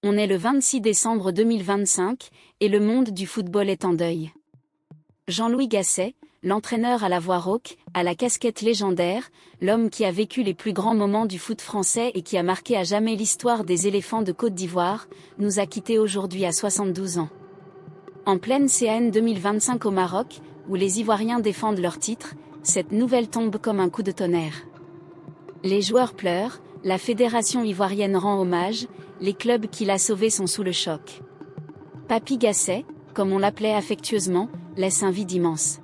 On est le 26 décembre 2025, et le monde du football est en deuil. Jean-Louis Gasset, l'entraîneur à la voix rauque, à la casquette légendaire, l'homme qui a vécu les plus grands moments du foot français et qui a marqué à jamais l'histoire des éléphants de Côte d'Ivoire, nous a quittés aujourd'hui à 72 ans. En pleine CAN 2025 au Maroc, où les Ivoiriens défendent leur titre, cette nouvelle tombe comme un coup de tonnerre. Les joueurs pleurent, la fédération ivoirienne rend hommage, les clubs qui l'a sauvé sont sous le choc. Papy Gasset, comme on l'appelait affectueusement, laisse un vide immense.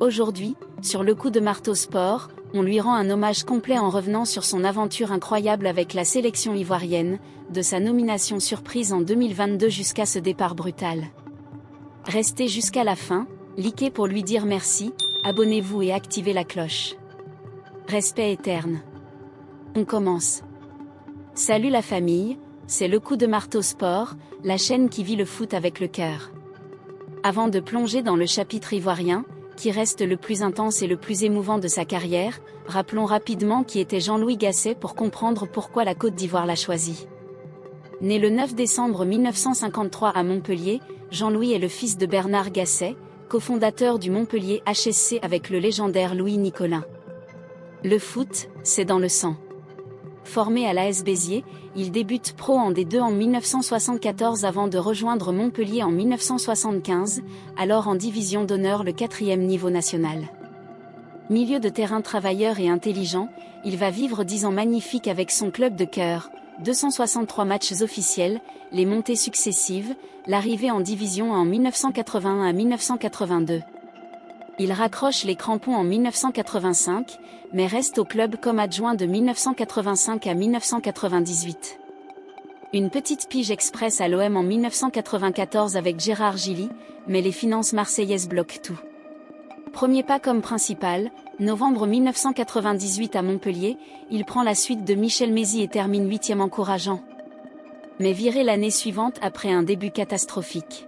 Aujourd'hui, sur le coup de marteau sport, on lui rend un hommage complet en revenant sur son aventure incroyable avec la sélection ivoirienne, de sa nomination surprise en 2022 jusqu'à ce départ brutal. Restez jusqu'à la fin, likez pour lui dire merci, abonnez-vous et activez la cloche. Respect éterne. On commence. Salut la famille, c'est le coup de marteau sport, la chaîne qui vit le foot avec le cœur. Avant de plonger dans le chapitre ivoirien, qui reste le plus intense et le plus émouvant de sa carrière, rappelons rapidement qui était Jean-Louis Gasset pour comprendre pourquoi la Côte d'Ivoire l'a choisi. Né le 9 décembre 1953 à Montpellier, Jean-Louis est le fils de Bernard Gasset, cofondateur du Montpellier HSC avec le légendaire Louis Nicolin. Le foot, c'est dans le sang. Formé à l'AS Béziers, il débute pro en D2 en 1974 avant de rejoindre Montpellier en 1975, alors en division d'honneur le 4e niveau national. Milieu de terrain travailleur et intelligent, il va vivre 10 ans magnifiques avec son club de cœur, 263 matchs officiels, les montées successives, l'arrivée en division en 1981 à 1982. Il raccroche les crampons en 1985, mais reste au club comme adjoint de 1985 à 1998. Une petite pige express à l'OM en 1994 avec Gérard Gilly, mais les finances marseillaises bloquent tout. Premier pas comme principal, novembre 1998 à Montpellier, il prend la suite de Michel Mézy et termine 8e encourageant. Mais viré l'année suivante après un début catastrophique.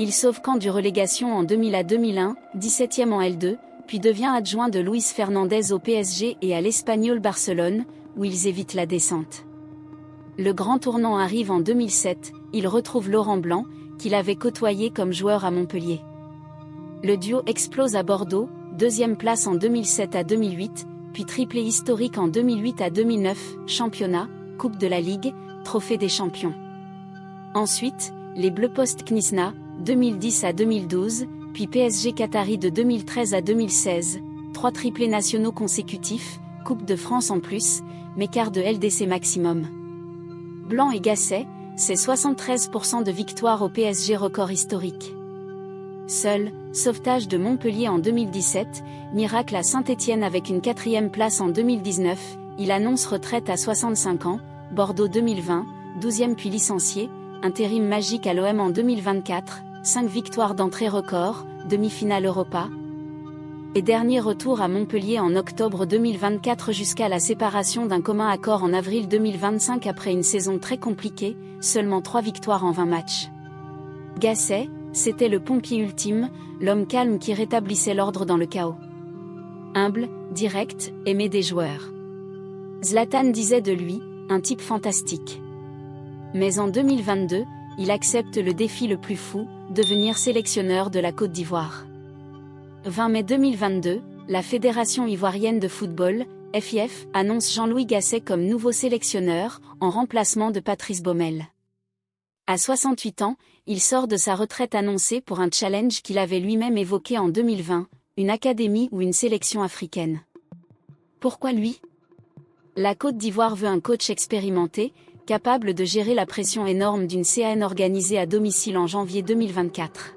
Il sauve Caen du relégation en 2000 à 2001, 17e en L2, puis devient adjoint de Luis Fernandez au PSG et à l'Espagnol Barcelone, où ils évitent la descente. Le grand tournant arrive en 2007, il retrouve Laurent Blanc, qu'il avait côtoyé comme joueur à Montpellier. Le duo explose à Bordeaux, 2e place en 2007 à 2008, puis triplé historique en 2008 à 2009, championnat, Coupe de la Ligue, Trophée des champions. Ensuite, les Bleus post-Knisna, 2010 à 2012, puis PSG Qatari de 2013 à 2016, 3 triplés nationaux consécutifs, Coupe de France en plus, mais quart de LDC maximum. Blanc et Gasset, c'est 73% de victoires au PSG record historique. Seul, sauvetage de Montpellier en 2017, miracle à Saint-Étienne avec une 4e place en 2019, il annonce retraite à 65 ans, Bordeaux 2020, 12e puis licencié, intérim magique à l'OM en 2024, 5 victoires d'entrée record, demi-finale Europa. Et dernier retour à Montpellier en octobre 2024 jusqu'à la séparation d'un commun accord en avril 2025 après une saison très compliquée, seulement 3 victoires en 20 matchs. Gasset, c'était le pompier ultime, l'homme calme qui rétablissait l'ordre dans le chaos. Humble, direct, aimé des joueurs. Zlatan disait de lui, un type fantastique. Mais en 2022, il accepte le défi le plus fou, devenir sélectionneur de la Côte d'Ivoire. 20 mai 2022, la Fédération ivoirienne de football, FIF, annonce Jean-Louis Gasset comme nouveau sélectionneur, en remplacement de Patrice Baumel. À 68 ans, il sort de sa retraite annoncée pour un challenge qu'il avait lui-même évoqué en 2020, une académie ou une sélection africaine. Pourquoi lui ? La Côte d'Ivoire veut un coach expérimenté, capable de gérer la pression énorme d'une CAN organisée à domicile en janvier 2024.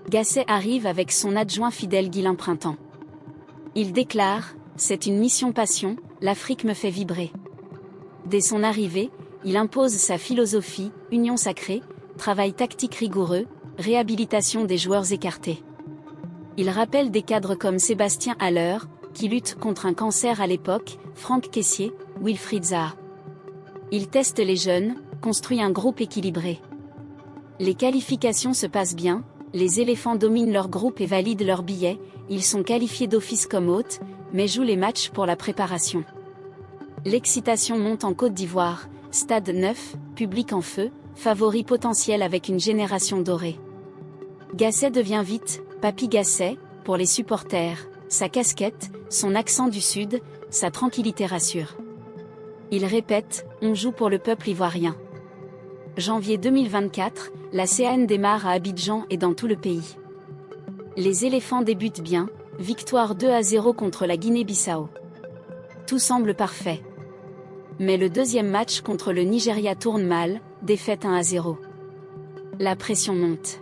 Gasset arrive avec son adjoint fidèle Guilain Printemps. Il déclare « C'est une mission passion, l'Afrique me fait vibrer ». Dès son arrivée, il impose sa philosophie, union sacrée, travail tactique rigoureux, réhabilitation des joueurs écartés. Il rappelle des cadres comme Sébastien Haller, qui lutte contre un cancer à l'époque, Franck Kessié, Wilfried Zaha. Il teste les jeunes, construit un groupe équilibré. Les qualifications se passent bien, les éléphants dominent leur groupe et valident leurs billets, ils sont qualifiés d'office comme hôtes, mais jouent les matchs pour la préparation. L'excitation monte en Côte d'Ivoire, stade neuf, public en feu, favori potentiel avec une génération dorée. Gasset devient vite Papy Gasset pour les supporters, sa casquette, son accent du sud, sa tranquillité rassure. Il répète, on joue pour le peuple ivoirien. Janvier 2024, la CAN démarre à Abidjan et dans tout le pays. Les éléphants débutent bien, victoire 2-0 contre la Guinée-Bissau. Tout semble parfait. Mais le deuxième match contre le Nigeria tourne mal, défaite 1-0. La pression monte.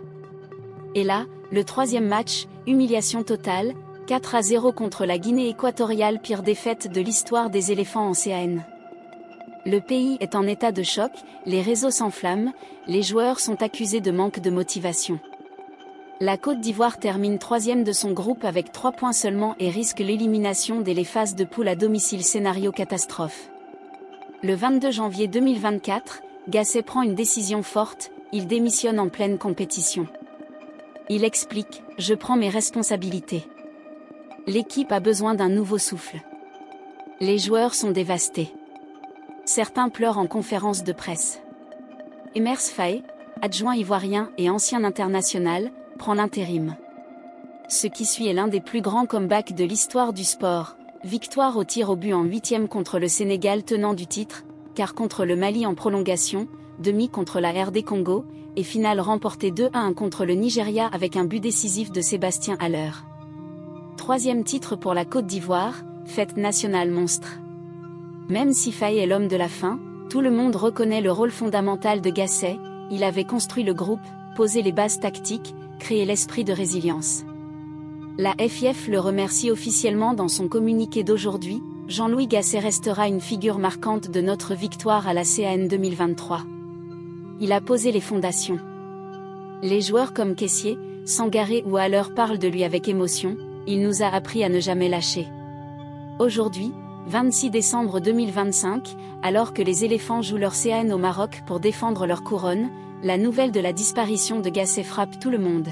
Et là, le troisième match, humiliation totale, 4-0 contre la Guinée équatoriale, pire défaite de l'histoire des éléphants en CAN. Le pays est en état de choc, les réseaux s'enflamment, les joueurs sont accusés de manque de motivation. La Côte d'Ivoire termine troisième de son groupe avec 3 points seulement et risque l'élimination dès les phases de poule à domicile, scénario catastrophe. Le 22 janvier 2024, Gasset prend une décision forte, il démissionne en pleine compétition. Il explique, « Je prends mes responsabilités. L'équipe a besoin d'un nouveau souffle. Les joueurs sont dévastés. » Certains pleurent en conférence de presse. Emers Faé, adjoint ivoirien et ancien international, prend l'intérim. Ce qui suit est l'un des plus grands comebacks de l'histoire du sport. Victoire au tir au but en 8e contre le Sénégal tenant du titre, quart contre le Mali en prolongation, demi contre la RD Congo, et finale remportée 2-1 contre le Nigeria avec un but décisif de Sébastien Haller. 3e titre pour la Côte d'Ivoire, fête nationale monstre. Même si Faé est l'homme de la fin, tout le monde reconnaît le rôle fondamental de Gasset, il avait construit le groupe, posé les bases tactiques, créé l'esprit de résilience. La FIF le remercie officiellement dans son communiqué d'aujourd'hui, Jean-Louis Gasset restera une figure marquante de notre victoire à la CAN 2023. Il a posé les fondations. Les joueurs comme Kessié, Sangaré ou Haller parlent de lui avec émotion, il nous a appris à ne jamais lâcher. Aujourd'hui, 26 décembre 2025, alors que les éléphants jouent leur CAN au Maroc pour défendre leur couronne, la nouvelle de la disparition de Gasset frappe tout le monde.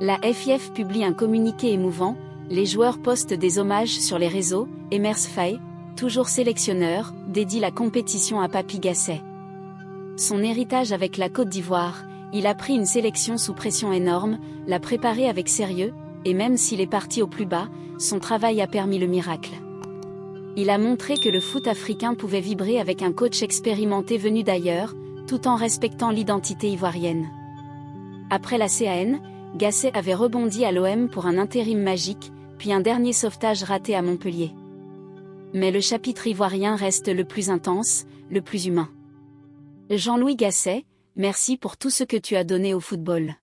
La FIF publie un communiqué émouvant, les joueurs postent des hommages sur les réseaux, Emers Faé, toujours sélectionneur, dédie la compétition à Papy Gasset. Son héritage avec la Côte d'Ivoire, il a pris une sélection sous pression énorme, l'a préparée avec sérieux, et même s'il est parti au plus bas, son travail a permis le miracle. Il a montré que le foot africain pouvait vibrer avec un coach expérimenté venu d'ailleurs, tout en respectant l'identité ivoirienne. Après la CAN, Gasset avait rebondi à l'OM pour un intérim magique, puis un dernier sauvetage raté à Montpellier. Mais le chapitre ivoirien reste le plus intense, le plus humain. Jean-Louis Gasset, merci pour tout ce que tu as donné au football.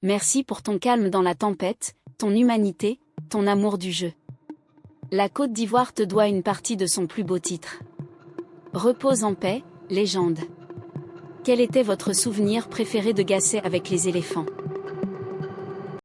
Merci pour ton calme dans la tempête, ton humanité, ton amour du jeu. La Côte d'Ivoire te doit une partie de son plus beau titre. Repose en paix, légende. Quel était votre souvenir préféré de Gasset avec les éléphants ?